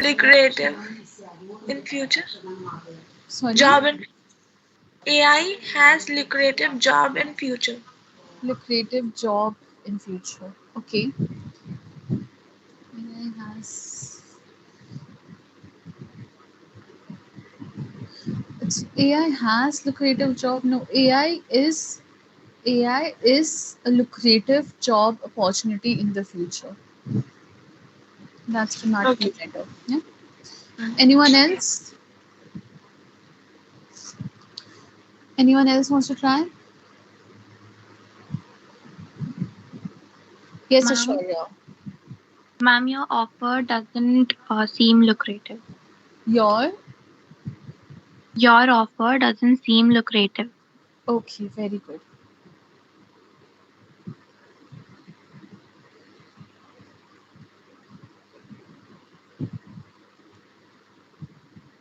lucrative in future? Sorry, Job in AI has lucrative job in future. lucrative job in future. Okay. AI has AI has lucrative job. No, AI is a lucrative job opportunity in the future. That's Okay. dramatically better. Yeah. Anyone else? Anyone else wants to try? Yes, Ma'am, Ashwarya. ma'am, your offer doesn't seem lucrative. Your Your offer doesn't seem lucrative. okay, very good.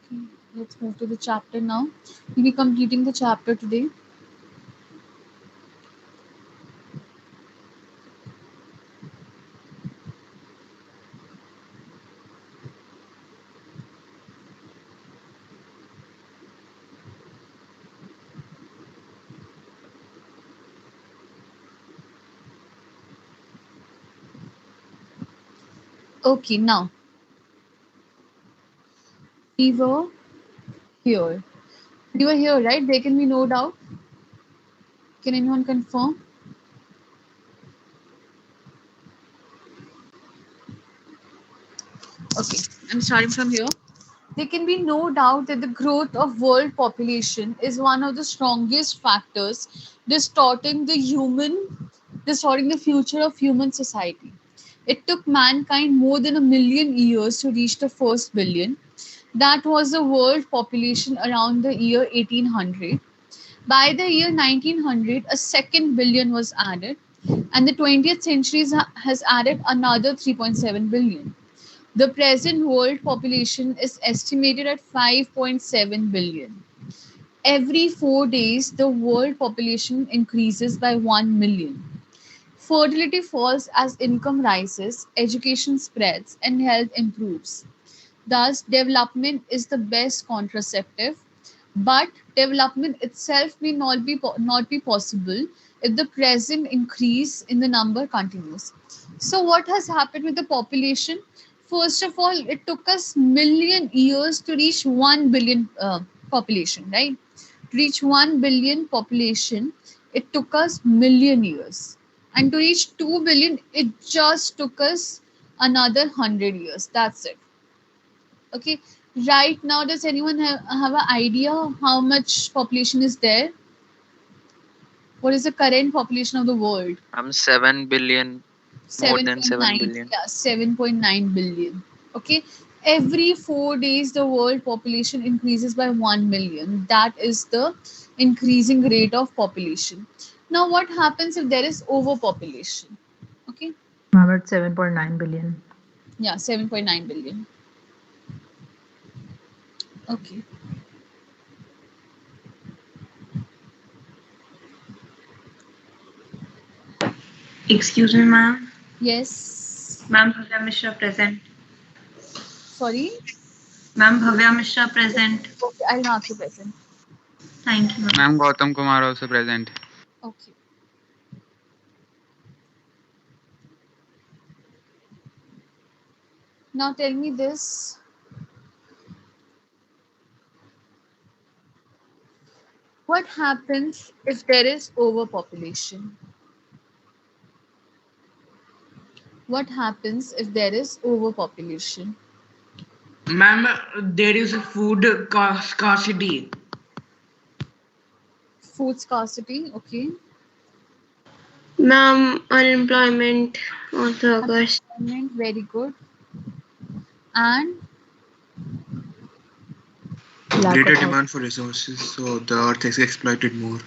Okay, let's move to the chapter now. We'll be completing the chapter today. Okay, now we were here. We were here, right? There can be no doubt. Can anyone confirm? Okay, I'm starting from here. There can be no doubt that the growth of world population is one of the strongest factors distorting the human distorting the future of human society. It took mankind more than 1 million years to reach the first billion. That was the world population around the year 1800. By the year 1900, a second billion was added, and the 20th century has added another 3.7 billion. The present world population is estimated at 5.7 billion. Every 4 days, the world population increases by 1 million. Fertility falls as income rises, education spreads, and health improves. Thus, development is the best contraceptive, but development itself may not be possible if the present increase in the number continues. So, what has happened with the population? First of all, it took us million years to reach 1 billion population, right? To reach 1 billion population, it took us million years, and to reach 2 billion, it just took us another 100 years. That's it. Okay, right now, does anyone have an idea how much population is there? What is the current population of the world? 7 billion, more than 7 7.9. billion. Yeah, 7.9 billion. Okay, every 4 days, the world population increases by 1 million. That is the increasing rate of population. Now, what happens if there is overpopulation? Okay, I'm at 7.9 billion. yeah, 7.9 billion. Okay, Excuse me, ma'am. yes, Ma'am Bhavya Mishra present. sorry. Ma'am Bhavya Mishra present. Okay, I'll mark you present. Thank you, ma'am. Ma'am Gautam Kumar also present. Okay. Now tell me this. What happens if there is overpopulation? What happens if there is overpopulation? Ma'am, there is a food scarcity. Food scarcity, okay. Ma'am, unemployment also occurs. Unemployment, very good. And Lack Greater of water. demand for resources, so the earth is exploited more.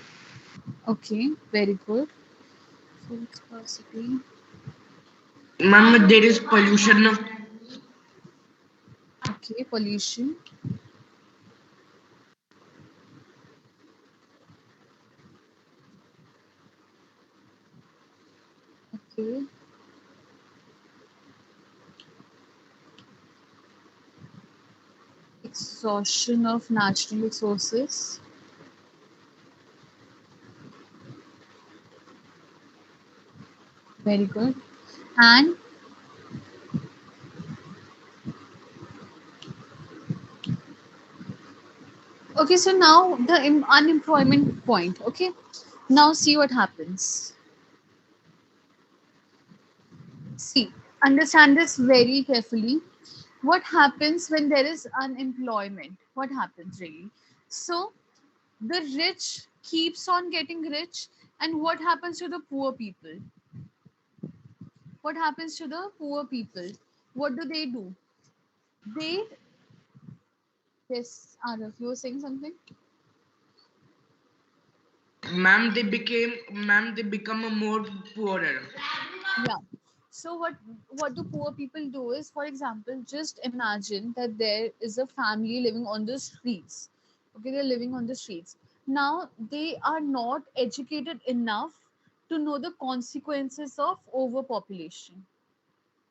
okay, very good. Food scarcity. Ma'am, there is pollution. Okay, pollution. Okay. exhaustion of natural resources. Very good. And okay, so now the unemployment point. Okay, now see what happens. See, understand this very carefully. What happens when there is unemployment? What happens really? So the rich keeps on getting rich, and what happens to the poor people? What happens to the poor people? What do? They, yes, Arif, you were saying something? Ma'am, they become a more poorer. Yeah. So what do poor people do is, for example, just imagine that there is a family living on the streets. Okay, they're living on the streets. Now they are not educated enough to know the consequences of overpopulation.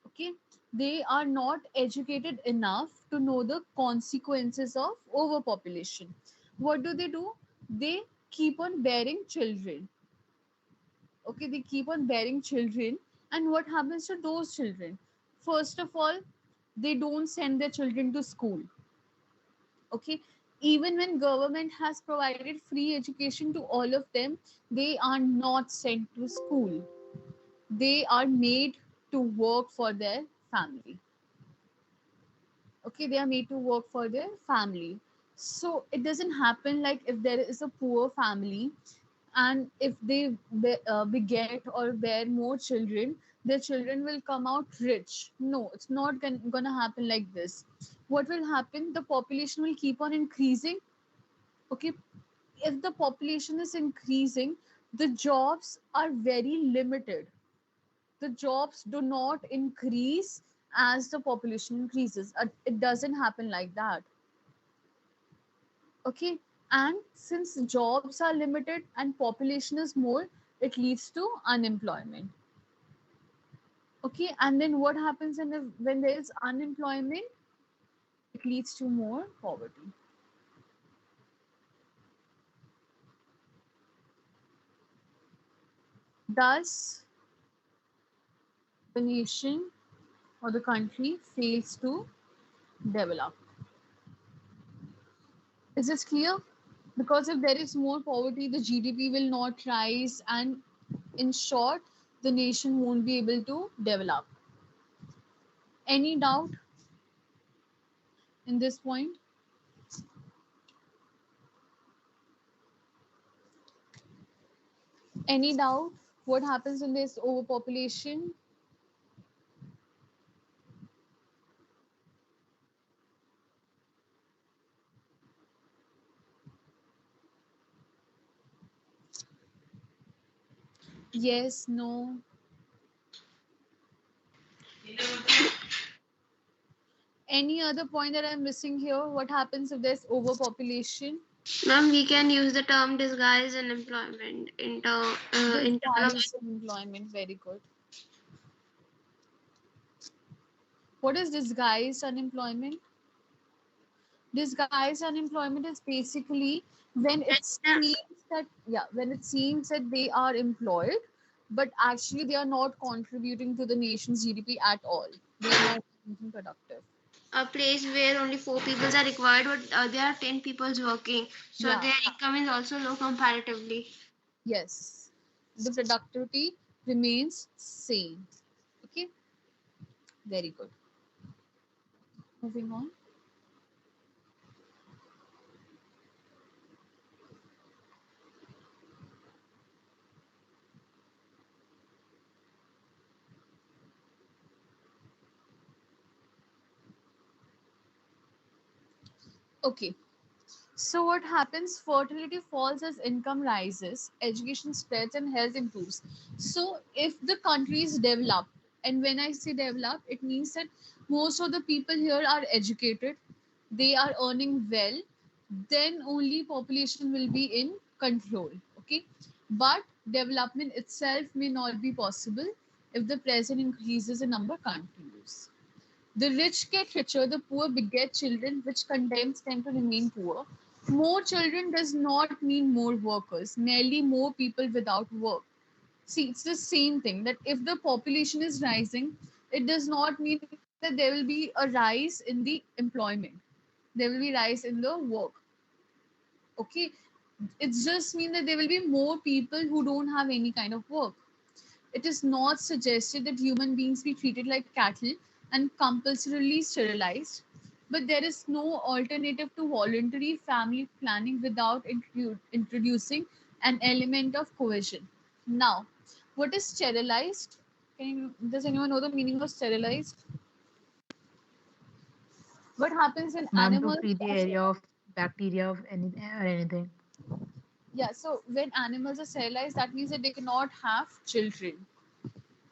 Okay, they are not educated enough to know the consequences of overpopulation. What do? They keep on bearing children. Okay, they keep on bearing children, and what happens to those children? First of all, they don't send their children to school. Okay, even when government has provided free education to all of them, they are not sent to school. They are made to work for their family. Okay, they are made to work for their family. So it doesn't happen like if there is a poor family, and if they beget or bear more children, their children will come out rich. No, it's not gonna happen like this. What will happen? The population will keep on increasing. Okay, if the population is increasing, the jobs are very limited. The jobs do not increase as the population increases. It doesn't happen like that. Okay, and since jobs are limited and population is more, it leads to unemployment. Okay, and then what happens when there is unemployment? It leads to more poverty. Thus the nation or the country fails to develop. Is this clear? Because if there is more poverty, the GDP will not rise, and in short, the nation won't be able to develop. Any doubt in this point? Any doubt? What happens in this overpopulation? Yes, no. Any other point that I'm missing here? What happens if there's overpopulation? Ma'am, we can use the term disguised unemployment in terms of Disguised unemployment. Very good. What is disguised unemployment? Disguised unemployment is basically when it seems that, yeah, when it seems that they are employed, but actually they are not contributing to the nation's GDP at all. They are not being productive. a place where only 4 people are required, but there are 10 people working, so Yeah. their income is also low comparatively. Yes. The productivity remains same. Okay. Very good. Moving on. Okay. So what happens? Fertility falls as income rises, education spreads, and health improves. So if the country is developed, and when I say developed, it means that most of the people here are educated, they are earning well, then only population will be in control. Okay, but development itself may not be possible if the present increases in number continues. The rich get richer, the poor beget children, which condemns them to remain poor. More children does not mean more workers, merely more people without work. See, it's the same thing that if the population is rising, it does not mean that there will be a rise in the employment. There will be rise in the work. Okay, it just means that there will be more people who don't have any kind of work. It is not suggested that human beings be treated like cattle and compulsorily sterilized, but there is no alternative to voluntary family planning without introducing an element of coercion. Now, what is sterilized? Does anyone know the meaning of sterilized? What happens when Ma'am, to animals free the are area sterilized? of bacteria of any or anything. Yeah, so when animals are sterilized, that means that they cannot have children.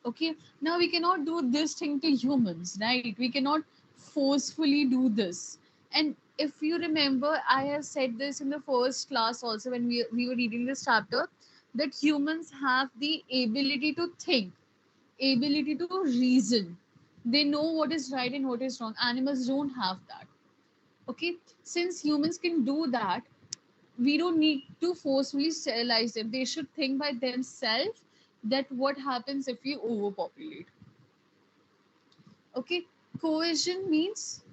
Okay, now we cannot do this thing to humans, right? We cannot forcefully do this. And if you remember, I have said this in the first class also when we were reading this chapter, that humans have the ability to think, ability to reason. They know what is right and what is wrong. Animals don't have that. Okay, since humans can do that, we don't need to forcefully sterilize them. They should think by themselves that what happens if we overpopulate. Okay, coercion means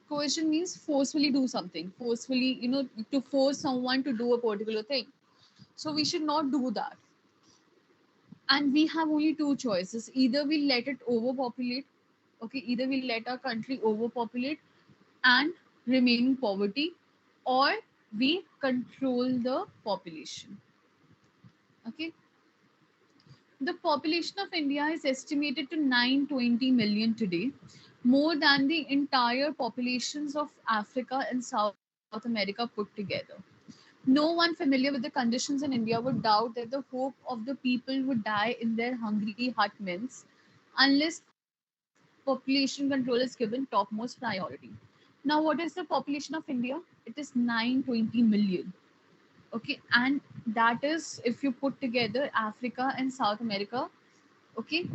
forcefully do something, forcefully, to force someone to do a particular thing. So we should not do that. And we have only two choices: either we let it overpopulate, okay, either we let our country overpopulate and remain in poverty, or we control the population. Okay, the population of India is estimated to 920 million today, more than the entire populations of Africa and South America put together. No one familiar with the conditions in India would doubt that the hope of the people would die in their hungry hutments unless population control is given topmost priority. Now, what is the population of India? It is 920 million. Okay, and that is if you put together Africa and South America. Okay,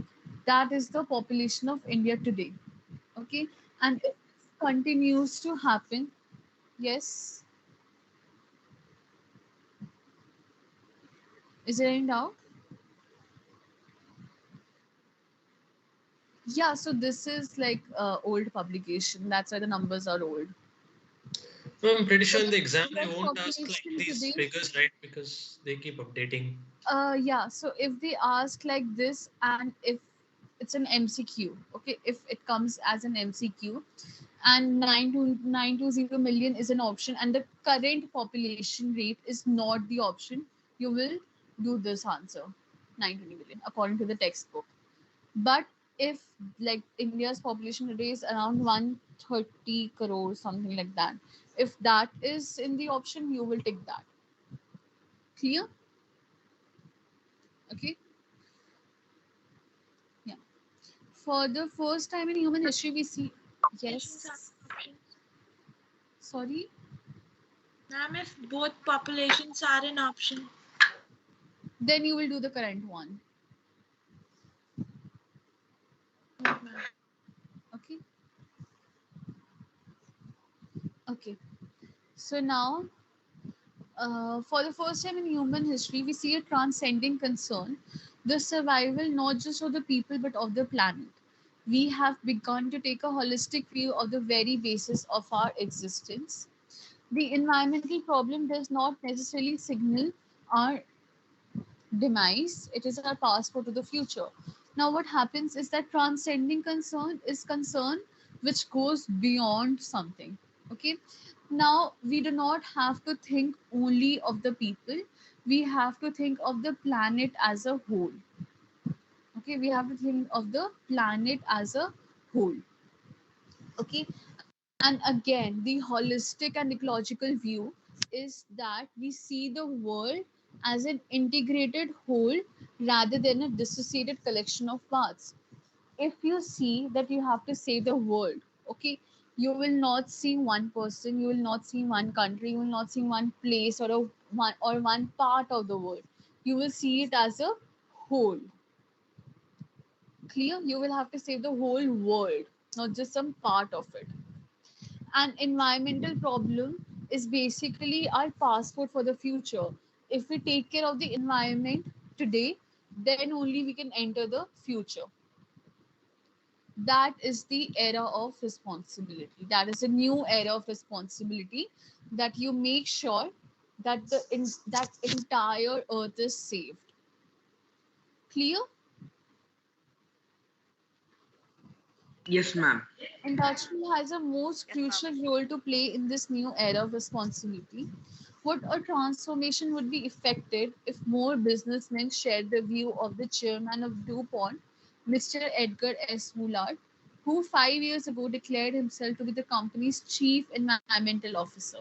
that is the population of India today. Okay, and if this continues to happen, yes, is there any doubt? Yeah, so this is like old publication. That's why the numbers are old. No, I'm pretty So sure in the the exam they US won't ask like population these today, figures, right? Because they keep updating. yeah. So if they ask like this, and if it's an MCQ, okay, if it comes as an MCQ, and 9 to 920 million is an option, and the current population rate is not the option, you will do this answer, 920 million, according to the textbook. But if like India's population today is around 130 crores, something like that, if that is in the option, you will take that. Clear? Okay. Yeah. For the first time in human history, we see. Populations are Yes. options. Sorry. Ma'am, if both populations are an option. Then you will do the current one. What, ma'am? Okay. Okay. So now, for the first time in human history, we see a transcending concern, the survival not just of the people but of the planet. We have begun to take a holistic view of the very basis of our existence. The environmental problem does not necessarily signal our demise, it is our passport to the future. Now, what happens is that transcending concern is concern which goes beyond something. Okay, now we do not have to think only of the people, we have to think of the planet as a whole. Okay, we have to think of the planet as a whole. Okay, and again, the holistic and ecological view is that we see the world as an integrated whole rather than a dissociated collection of parts. If you see that you have to save the world, okay, you will not see one person, you will not see one country, you will not see one place or one part of the world. You will see it as a whole. Clear? You will have to save the whole world. not just some part of it. An environmental problem is basically our passport for the future. If we take care of the environment today, then only we can enter the future. That is the era of responsibility. That is a new era of responsibility, that you make sure that that entire earth is saved. Clear? Yes, ma'am. Industry has a most crucial role to play in this new era of responsibility. What a transformation would be effected if more businessmen shared the view of the chairman of DuPont, Mr. Edgar S. Woolard, who 5 years ago declared himself to be the company's chief environmental officer.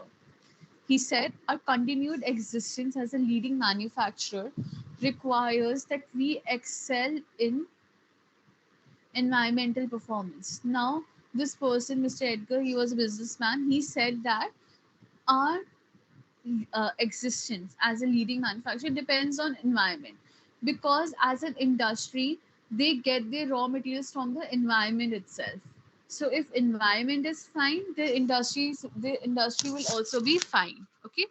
He said, our continued existence as a leading manufacturer requires that we excel in environmental performance. Now, this person, Mr. Edgar, he was a businessman. He said that our existence as a leading manufacturer depends on environment, because as an industry they get their raw materials from the environment itself. So if environment is fine, the industry will also be fine. Okay,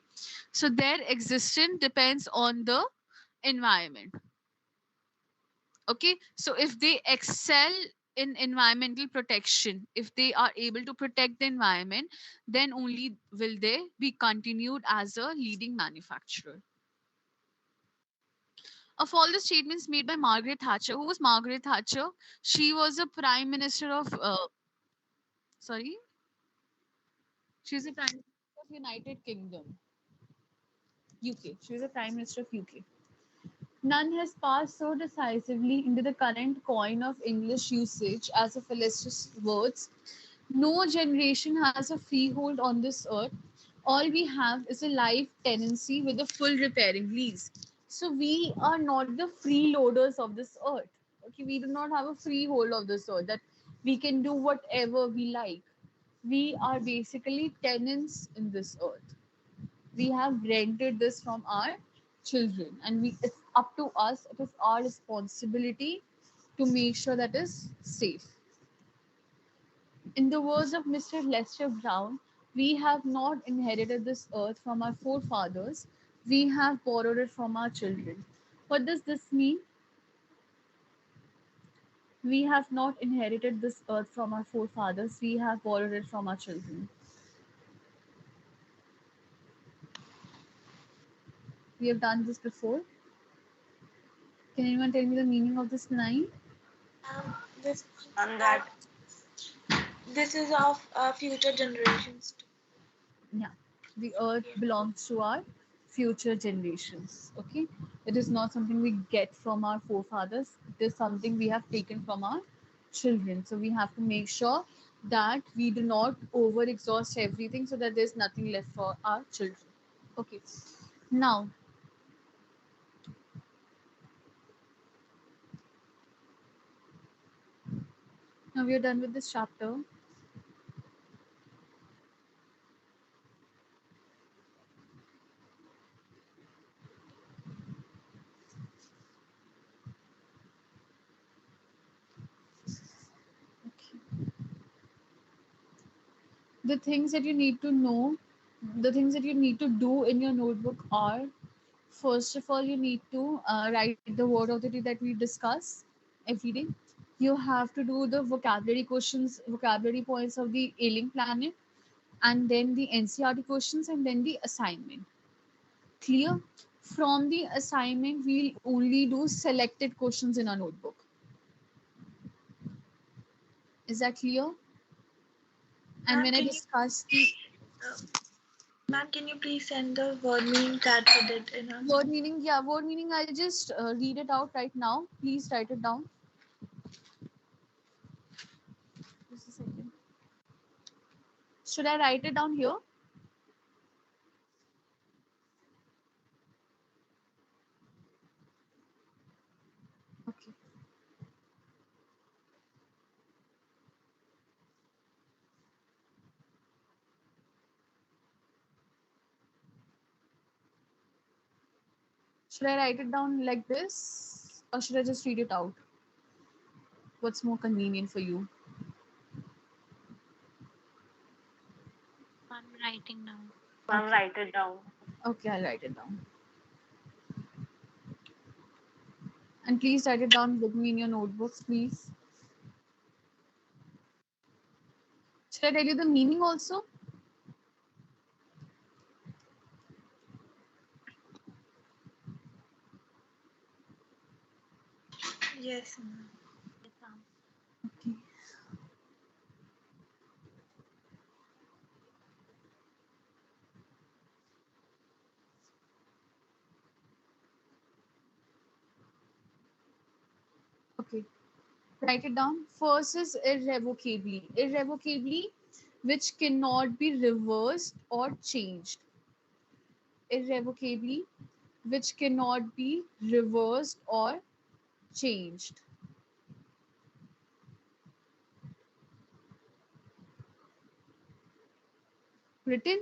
so their existence depends on the environment. Okay, so if they excel in environmental protection, if they are able to protect the environment, then only will they be continued as a leading manufacturer. Of all the statements made by Margaret Thatcher, who was Margaret Thatcher? She was a prime minister of sorry, she's a prime minister of United Kingdom, UK. She was a prime minister of UK. None has passed so decisively into the current coin of English usage as a Philist's words. No generation has a freehold on this earth. All we have is a life tenancy with a full repairing lease. So we are not the freeloaders of this earth. Okay, we do not have a freehold of this earth that we can do whatever we like. We are basically tenants in this earth. We have rented this from our children, and it's up to us, it is our responsibility to make sure that is safe. In the words of Mr. Lester Brown, we have not inherited this earth from our forefathers, we have borrowed it from our children. What does this mean? We have not inherited this earth from our forefathers, we have borrowed it from our children. We have done this before. Can anyone tell me the meaning of this line? This and that this is of future generations too. Yeah, the earth belongs to our future generations. Okay, it is not something we get from our forefathers, it is something we have taken from our children. So we have to make sure that we do not over exhaust everything so that there's nothing left for our children. Okay, now we are done with this chapter. Okay. The things that you need to know, the things that you need to do in your notebook are, first of all, you need to write the word of the day that we discuss every day. You have to do the vocabulary questions, vocabulary points of the ailing planet, and then the NCRT questions, and then the assignment. Clear? From the assignment, we'll only do selected questions in our notebook. Is that clear? And Ma'am, when I can you discuss the uh, ma'am, can you please send the word meaning that we did in our word meaning, yeah, word meaning, I'll just read it out right now. Please write it down. Just a second. Should I write it down here? Okay. Should I write it down like this, or should I just read it out? What's more convenient for you? Writing down. Ma'am, write it down. Okay, I'll write it down. And please write it down with me in your notebooks, please. Should I tell you the meaning also? Yes, ma'am. Yes, ma'am. Okay. Okay. Write it down. First is irrevocably. Irrevocably, which cannot be reversed or changed. Irrevocably, which cannot be reversed or changed. Written?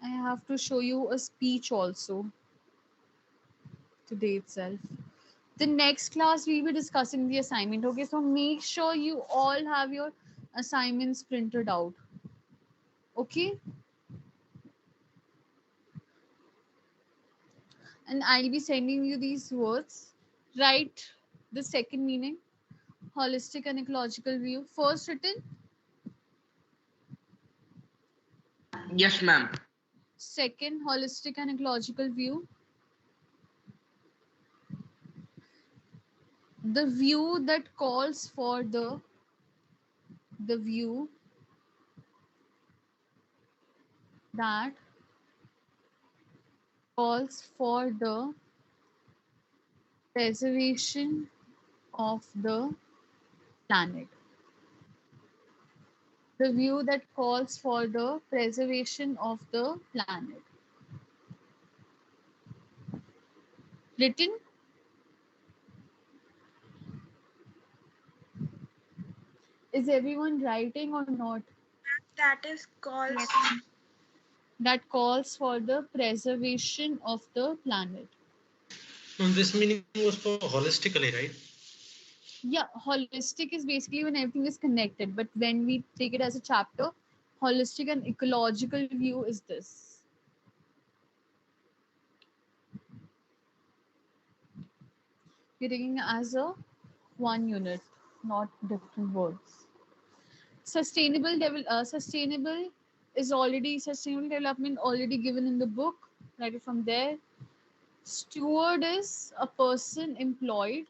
I have to show you a speech also today itself. The next class we'll be discussing the assignment. Okay, so make sure you all have your assignments printed out. Okay, and I'll be sending you these words. Write the second meaning, holistic and ecological view. First written, Yes, ma'am. second, holistic and ecological view. The view that calls for the view that calls for the preservation of the planet. The view that calls for the preservation of the planet. Written? Is everyone writing or not? That is called. Yes, ma'am. That calls for the preservation of the planet. This meaning was for holistically, right? Yeah, holistic is basically when everything is connected, but when we take it as a chapter, holistic and ecological view is this. You're taking it as a one unit, not different words. Sustainable is already sustainable development already given in the book. Write it from there. Steward is a person employed.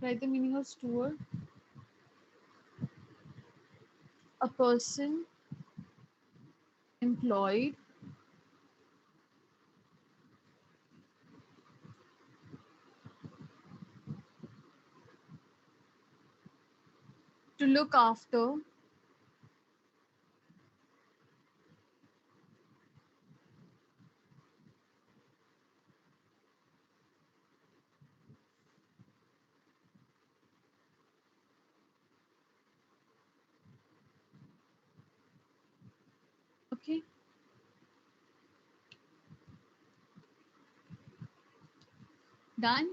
Write the meaning of steward. A person employed to look after okay. Done.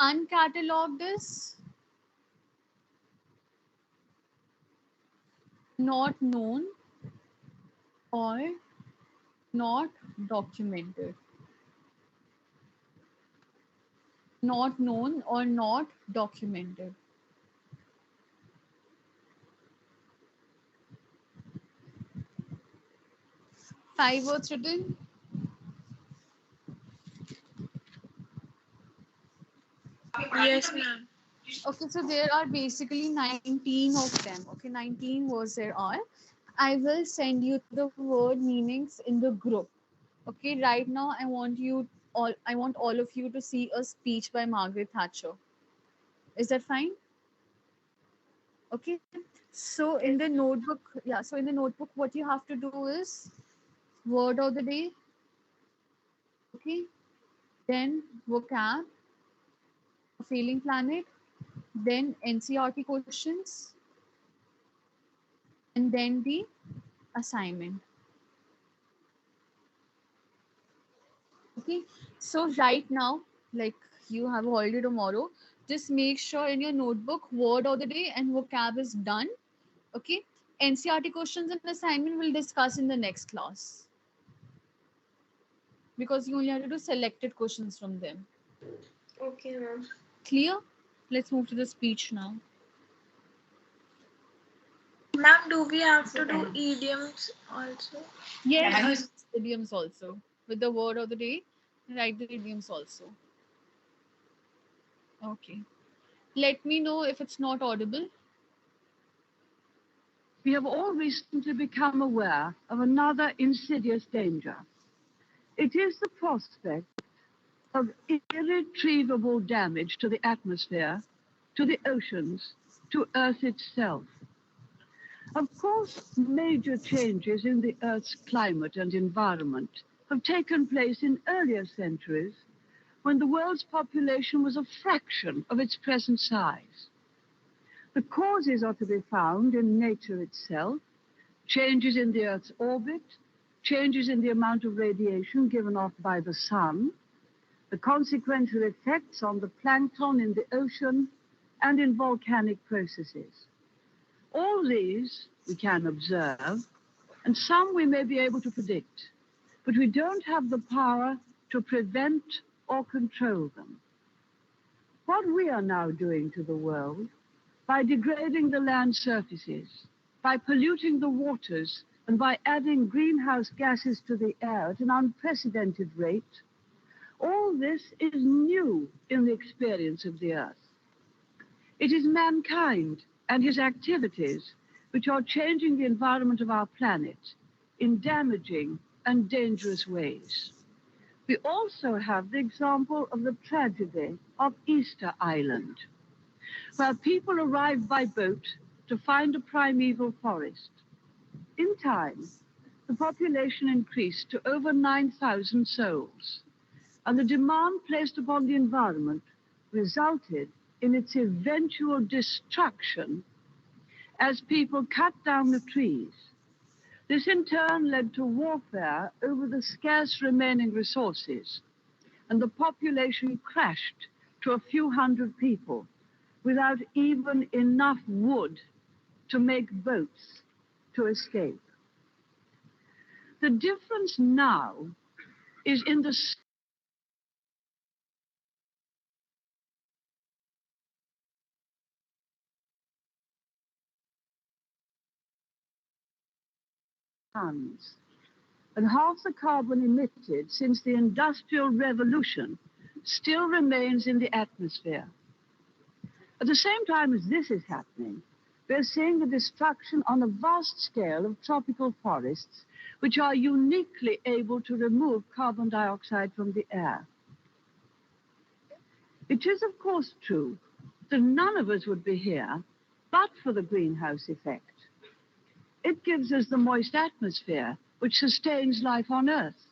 Uncatalogued is not known or not documented. Not known or not documented. Five words written. Yes, ma'am. Okay, so there are basically 19 of them. Okay, 19 words there are. I will send you the word meanings in the group. Okay, right now I want all of you to see a speech by Margaret Thatcher. Is that fine? Okay. So in the notebook, yeah, so in the notebook, what you have to do is word of the day, okay, then vocab, a failing planet, then NCRT questions, and then the assignment. Okay, so right now, like you have a holiday tomorrow, just make sure in your notebook word of the day and vocab is done. Okay, NCRT questions and assignment we'll discuss in the next class because you only have to do selected questions from them. Okay, ma'am. Clear? Let's move to the speech now. Ma'am, do we have to do idioms also? Yes, idioms also. With the word of the day, write the idioms also. Okay. Let me know if it's not audible. We have all recently become aware of another insidious danger. It is the prospect of irretrievable damage to the atmosphere, to the oceans, to Earth itself. Of course, major changes in the Earth's climate and environment have taken place in earlier centuries when the world's population was a fraction of its present size. The causes are to be found in nature itself, changes in the Earth's orbit, changes in the amount of radiation given off by the sun, the consequential effects on the plankton in the ocean, and in volcanic processes. All these we can observe, and some we may be able to predict, but we don't have the power to prevent or control them. What we are now doing to the world, by degrading the land surfaces, by polluting the waters, and by adding greenhouse gases to the air at an unprecedented rate, all this is new in the experience of the Earth. It is mankind and his activities which are changing the environment of our planet in damaging and dangerous ways. We also have the example of the tragedy of Easter Island, where people arrived by boat to find a primeval forest. In time, the population increased to over 9,000 souls, and the demand placed upon the environment resulted in its eventual destruction as people cut down the trees. This in turn led to warfare over the scarce remaining resources, and the population crashed to a few hundred people without even enough wood to make boats to escape. The difference now is in the tons, and half the carbon emitted since the Industrial Revolution still remains in the atmosphere. At the same time as this is happening, we're seeing the destruction on a vast scale of tropical forests, which are uniquely able to remove carbon dioxide from the air. It is, of course, true that none of us would be here but for the greenhouse effect. It gives us the moist atmosphere which sustains life on Earth.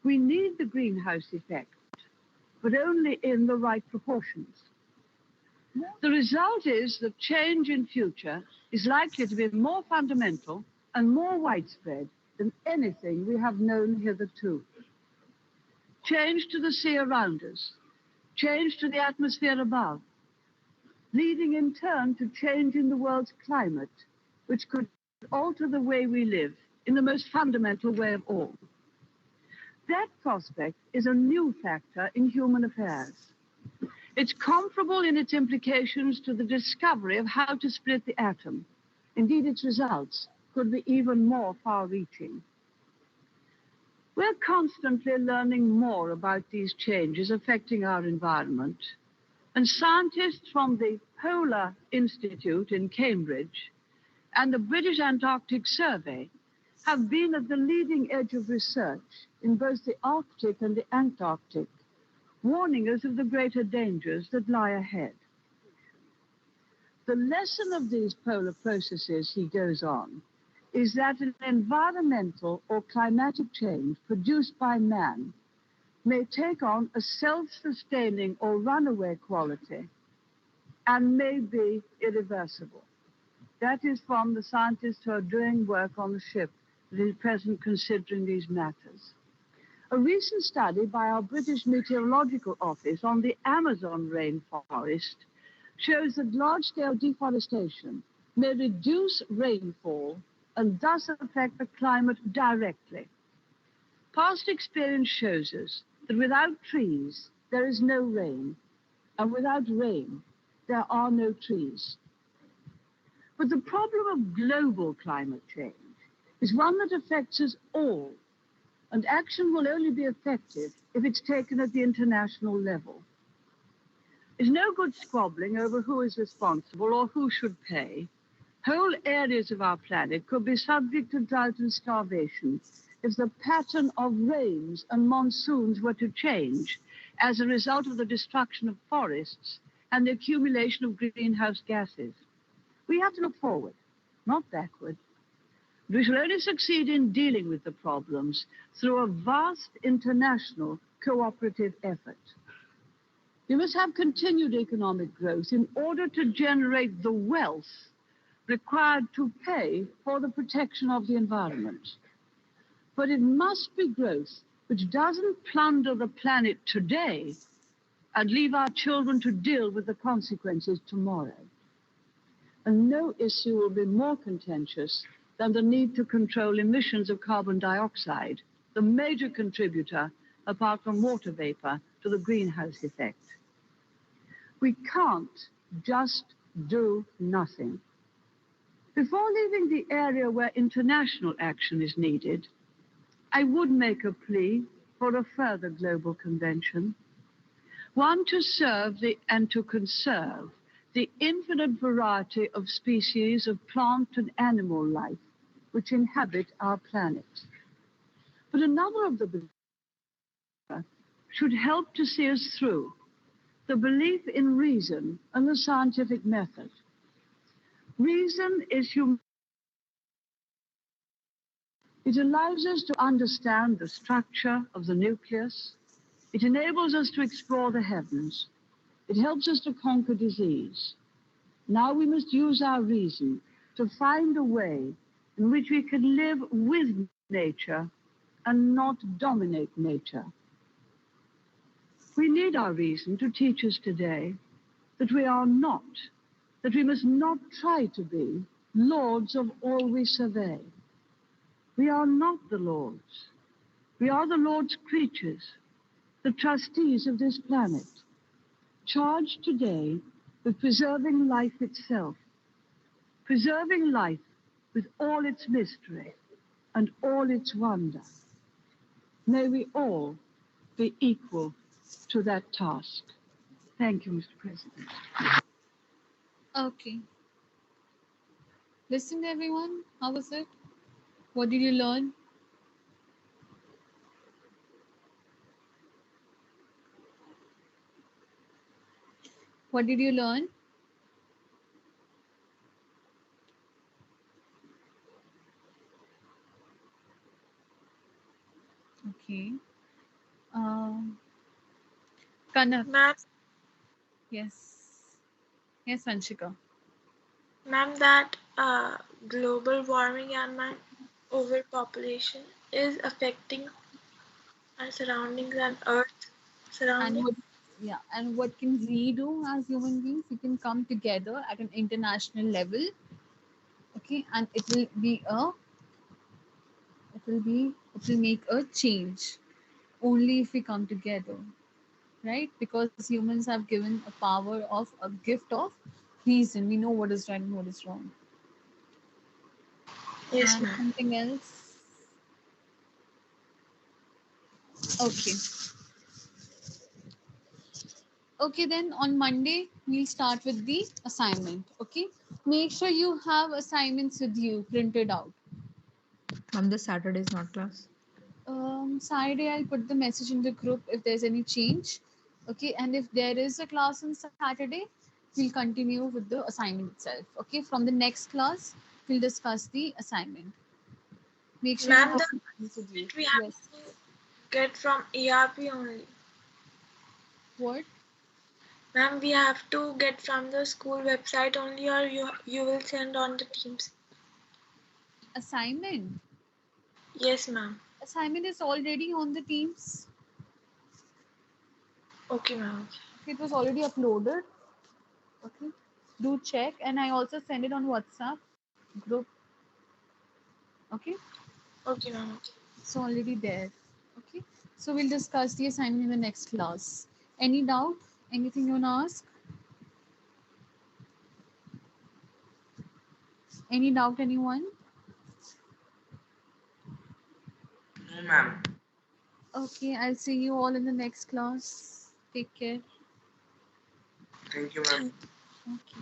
We need the greenhouse effect, but only in the right proportions. The result is that change in future is likely to be more fundamental and more widespread than anything we have known hitherto. Change to the sea around us, change to the atmosphere above, leading in turn to change in the world's climate, which could alter the way we live in the most fundamental way of all. That prospect is a new factor in human affairs. It's comparable in its implications to the discovery of how to split the atom. Indeed, its results could be even more far-reaching. We're constantly learning more about these changes affecting our environment, and scientists from the Polar Institute in Cambridge and the British Antarctic Survey have been at the leading edge of research in both the Arctic and the Antarctic, warning us of the greater dangers that lie ahead. The lesson of these polar processes, he goes on, is that an environmental or climatic change produced by man may take on a self-sustaining or runaway quality and may be irreversible. That is from the scientists who are doing work on the ship that is present considering these matters. A recent study by our British Meteorological Office on the Amazon rainforest shows that large-scale deforestation may reduce rainfall and thus affect the climate directly. Past experience shows us that without trees, there is no rain, and without rain, there are no trees. But the problem of global climate change is one that affects us all, and action will only be effective if it's taken at the international level. There's no good squabbling over who is responsible or who should pay. Whole areas of our planet could be subject to drought and starvation if the pattern of rains and monsoons were to change as a result of the destruction of forests and the accumulation of greenhouse gases. We have to look forward, not backward. We shall only succeed in dealing with the problems through a vast international cooperative effort. We must have continued economic growth in order to generate the wealth required to pay for the protection of the environment. But it must be growth which doesn't plunder the planet today and leave our children to deal with the consequences tomorrow. And no issue will be more contentious than the need to control emissions of carbon dioxide, the major contributor, apart from water vapor, to the greenhouse effect. We can't just do nothing. Before leaving the area where international action is needed, I would make a plea for a further global convention, one to serve and to conserve the infinite variety of species of plant and animal life which inhabit our planet. But another of the beliefs should help to see us through, the belief in reason and the scientific method. Reason is human. It allows us to understand the structure of the nucleus. It enables us to explore the heavens. It helps us to conquer disease. Now we must use our reason to find a way in which we can live with nature and not dominate nature. We need our reason to teach us today that we are not, that we must not try to be lords of all we survey. We are not the lords. We are the Lord's creatures, the trustees of this planet, charged today with preserving life itself, preserving life with all its mystery and all its wonder. May we all be equal to that task. Thank you, Mr. President. Okay. Listen, everyone. How was it? What did you learn? What did you learn? Okay. Kanak. Ma'am, Yes. Yes, Vanshika. ma'am, that global warming and overpopulation is affecting our surroundings and Earth And surroundings. what can we do as human beings? We can come together at an international level. Okay, and it will make a change only if we come together, right? Because humans have given a power of a gift of reason. We know what is right and what is wrong. Yes, And ma'am. something else. Okay. Okay, then on Monday, we'll start with the assignment. Okay. Make sure you have assignments with you printed out. Mom, this Saturday is not class. Saturday, I'll put the message in the group if there's any change. Okay. And if there is a class on Saturday, we'll continue with the assignment itself. Okay. From the next class, we'll discuss the assignment. Make sure you Ma'am, have the assignments with you. we have Yes. to get from ERP only. What? Ma'am, we have to get from the school website only, or you will send on the Teams. Assignment. Yes, ma'am. Assignment is already on the Teams. Okay, ma'am. Okay, it was already uploaded. Okay, do check, and I also send it on WhatsApp group. Okay, Okay, ma'am. it's already there. Okay, so we'll discuss the assignment in the next class. Any doubt? Anything you wanna ask? Any doubt, anyone? No, ma'am. Okay, I'll see you all in the next class. Take care. Thank you, ma'am. Okay.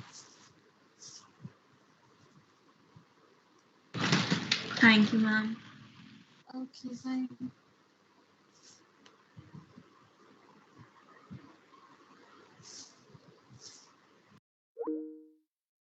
Thank you, ma'am. Okay, bye.